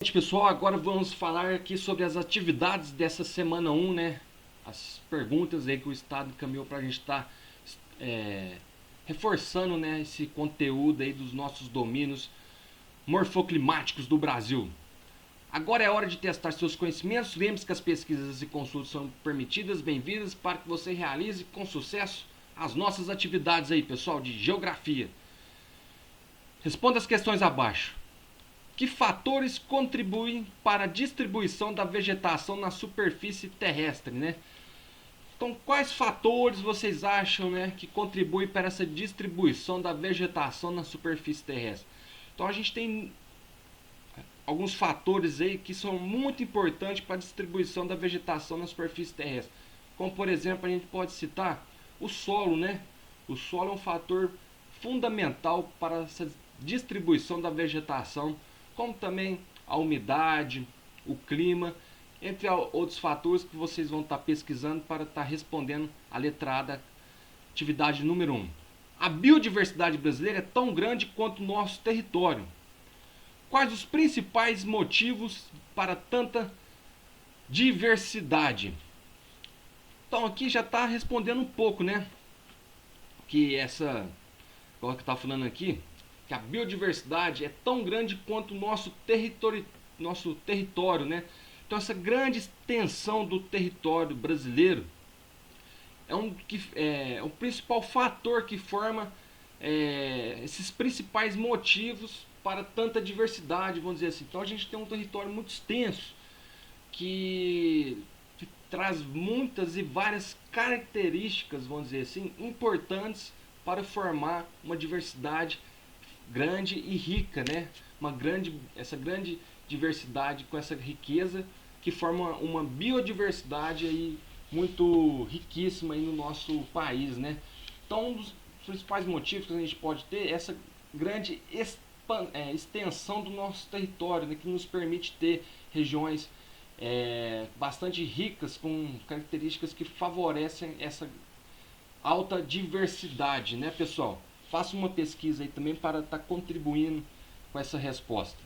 Pessoal, agora vamos falar aqui sobre as atividades dessa semana 1, né? As perguntas aí que o Estado encaminhou para a gente estar reforçando, né, esse conteúdo aí dos nossos domínios morfoclimáticos do Brasil. Agora é hora de testar seus conhecimentos. Lembre-se que as pesquisas e consultas são permitidas, bem-vindas, para que você realize com sucesso as nossas atividades aí, pessoal, de geografia. Responda as questões abaixo. Que fatores contribuem para a distribuição da vegetação na superfície terrestre, né? Então, quais fatores vocês acham, né, que contribuem para essa distribuição da vegetação na superfície terrestre? Então, a gente tem alguns fatores aí que são muito importantes para a distribuição da vegetação na superfície terrestre. Como, por exemplo, a gente pode citar o solo, né? O solo é um fator fundamental para essa distribuição da vegetação, como também a umidade, o clima, entre outros fatores que vocês vão estar pesquisando para estar respondendo a letrada atividade número 1. A biodiversidade brasileira é tão grande quanto o nosso território. Quais os principais motivos para tanta diversidade? Então aqui já está respondendo um pouco, né? Que essa, igual que está falando aqui, que a biodiversidade é tão grande quanto o nosso território, né? Então essa grande extensão do território brasileiro é o principal fator que forma esses principais motivos para tanta diversidade, vamos dizer assim. Então a gente tem um território muito extenso que traz muitas e várias características, vamos dizer assim, importantes para formar uma diversidade grande e rica, né? Essa grande diversidade com essa riqueza que forma uma biodiversidade aí muito riquíssima aí no nosso país, né? Então, um dos principais motivos que a gente pode ter é essa grande extensão do nosso território, né? Que nos permite ter regiões bastante ricas com características que favorecem essa alta diversidade, né, pessoal? Faça uma pesquisa aí também para estar contribuindo com essa resposta.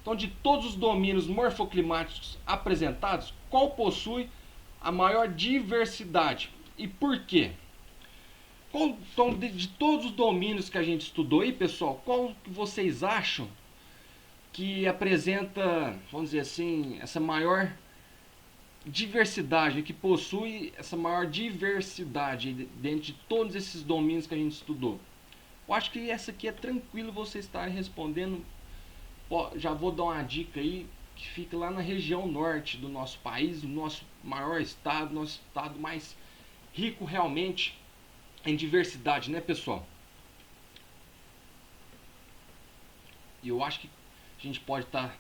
Então, de todos os domínios morfoclimáticos apresentados, qual possui a maior diversidade e por quê? Então, de todos os domínios que a gente estudou aí, pessoal, qual que vocês acham que apresenta, vamos dizer assim, essa maior diversidade, que possui essa maior diversidade dentro de todos esses domínios que a gente estudou? Eu acho que essa aqui é tranquilo vocês estarem respondendo. Já vou dar uma dica aí, que fica lá na região norte do nosso país, o nosso maior estado, nosso estado mais rico realmente em diversidade, né, pessoal? E eu acho que a gente pode estar,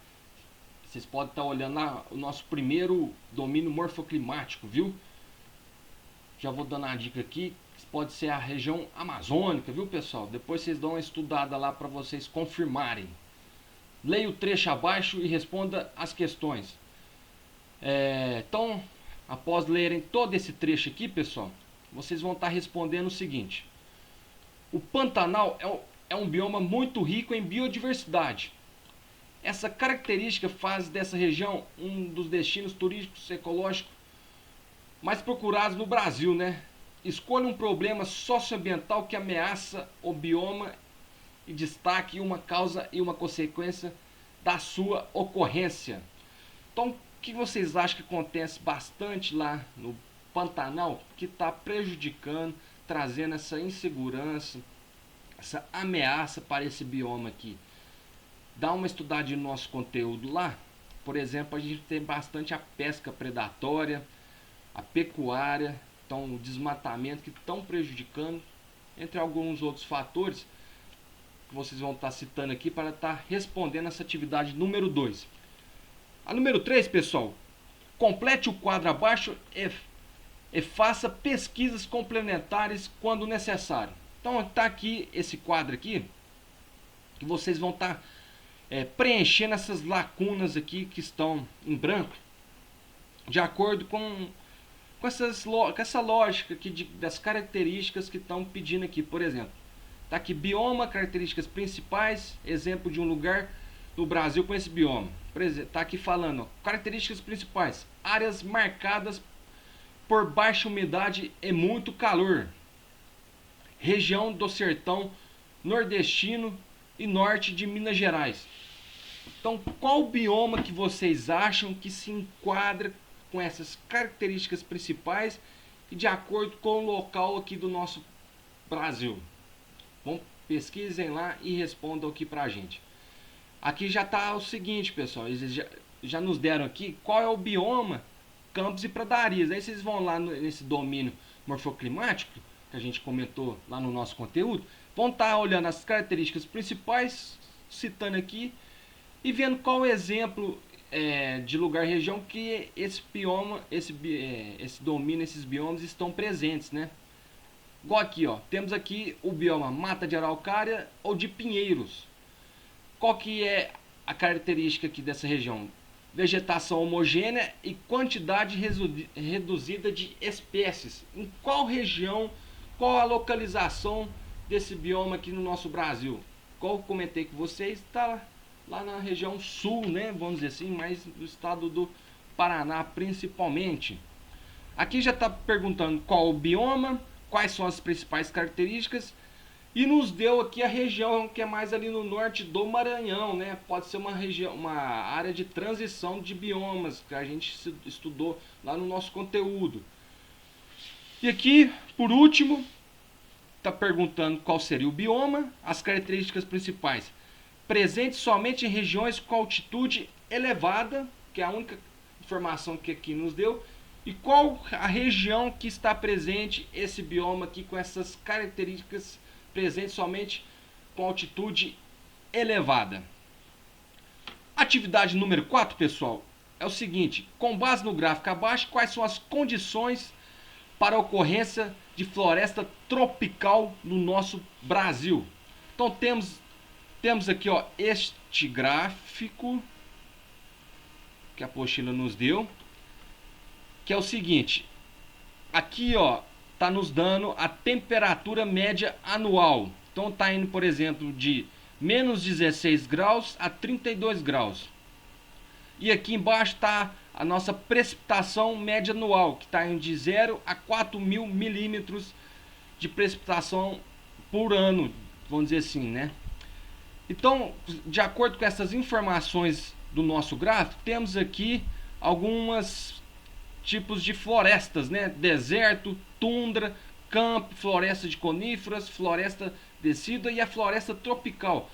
vocês podem estar olhando lá o nosso primeiro domínio morfoclimático, viu? Já vou dando uma dica aqui, pode ser a região amazônica, viu, pessoal? Depois vocês dão uma estudada lá para vocês confirmarem. Leia o trecho abaixo e responda as questões. Então, após lerem todo esse trecho aqui, pessoal, vocês vão estar respondendo o seguinte: o Pantanal é um bioma muito rico em biodiversidade. Essa característica faz dessa região um dos destinos turísticos ecológicos mais procurados no Brasil, né? Escolha um problema socioambiental que ameaça o bioma e destaque uma causa e uma consequência da sua ocorrência. Então, o que vocês acham que acontece bastante lá no Pantanal que está prejudicando, trazendo essa insegurança, essa ameaça para esse bioma aqui? Dá uma estudadinha no nosso conteúdo lá. Por exemplo, a gente tem bastante a pesca predatória, a pecuária, então o desmatamento que estão prejudicando, entre alguns outros fatores que vocês vão estar citando aqui para estar respondendo essa atividade número 2. A número 3, pessoal, complete o quadro abaixo e faça pesquisas complementares quando necessário. Então está aqui esse quadro aqui, que vocês vão estar preenchendo essas lacunas aqui que estão em branco, de acordo com essa lógica aqui das características que estão pedindo aqui. Por exemplo, Tá aqui, bioma, características principais, exemplo de um lugar no Brasil com esse bioma. Por exemplo, tá aqui falando, ó, características principais: áreas marcadas por baixa umidade e muito calor. Região do sertão nordestino e norte de Minas Gerais. Então, qual bioma que vocês acham que se enquadra com essas características principais e de acordo com o local aqui do nosso Brasil? Bom, pesquisem lá e respondam aqui pra gente. Aqui já está o seguinte, pessoal, eles já nos deram aqui qual é o bioma, campos e pradarias. Aí vocês vão lá nesse domínio morfoclimático, que a gente comentou lá no nosso conteúdo, vão estar olhando as características principais, citando aqui, e vendo qual exemplo de lugar, região que esse bioma, esse domínio, esses biomas estão presentes, né? Igual aqui, ó, temos aqui o bioma mata de araucária ou de pinheiros. Qual que é a característica aqui dessa região? Vegetação homogênea e quantidade reduzida de espécies. Em qual região, qual a localização desse bioma aqui no nosso Brasil? Como eu comentei com vocês, está lá na região sul, né? Vamos dizer assim, mais do estado do Paraná principalmente. Aqui já está perguntando qual o bioma, quais são as principais características. E nos deu aqui a região que é mais ali no norte do Maranhão, né? Pode ser uma região, uma área de transição de biomas que a gente estudou lá no nosso conteúdo. E aqui, por último, está perguntando qual seria o bioma, as características principais. Presente somente em regiões com altitude elevada, que é a única informação que aqui nos deu. E qual a região que está presente esse bioma aqui com essas características presente somente com altitude elevada. Atividade número 4, pessoal, é o seguinte: com base no gráfico abaixo, quais são as condições para a ocorrência de floresta tropical no nosso Brasil? Então temos aqui, ó, este gráfico que a apostila nos deu, que é o seguinte: aqui, ó, está nos dando a temperatura média anual. Então está indo, por exemplo, de menos 16 graus a 32 graus. E aqui embaixo está a nossa precipitação média anual, que está indo de 0 a 4 mil milímetros de precipitação por ano, vamos dizer assim, né? Então, de acordo com essas informações do nosso gráfico, temos aqui algumas tipos de florestas, né? Deserto, tundra, campo, floresta de coníferas, floresta decida e a floresta tropical.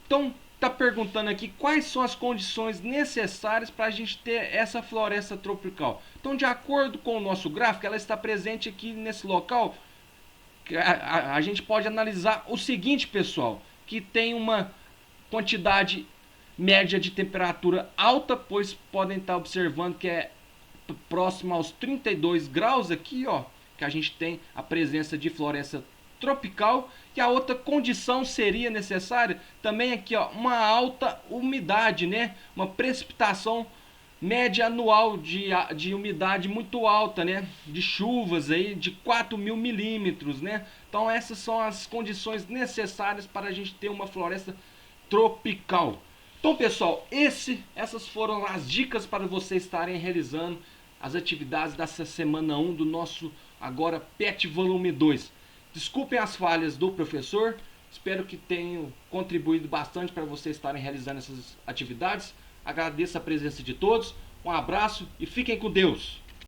Então, está perguntando aqui quais são as condições necessárias para a gente ter essa floresta tropical. Então, de acordo com o nosso gráfico, ela está presente aqui nesse local. A gente pode analisar o seguinte, pessoal, que tem uma quantidade média de temperatura alta, pois podem estar observando que é próximo aos 32 graus aqui, ó, que a gente tem a presença de floresta tropical. E a outra condição seria necessária também aqui, ó, uma alta umidade, né? Uma precipitação média anual de umidade muito alta, né? De chuvas aí de 4 mil milímetros, né? Então essas são as condições necessárias para a gente ter uma floresta tropical. Então, pessoal, essas foram as dicas para vocês estarem realizando as atividades dessa semana 1 do nosso agora PET volume 2. Desculpem as falhas do professor, espero que tenham contribuído bastante para vocês estarem realizando essas atividades. Agradeço a presença de todos, um abraço e fiquem com Deus.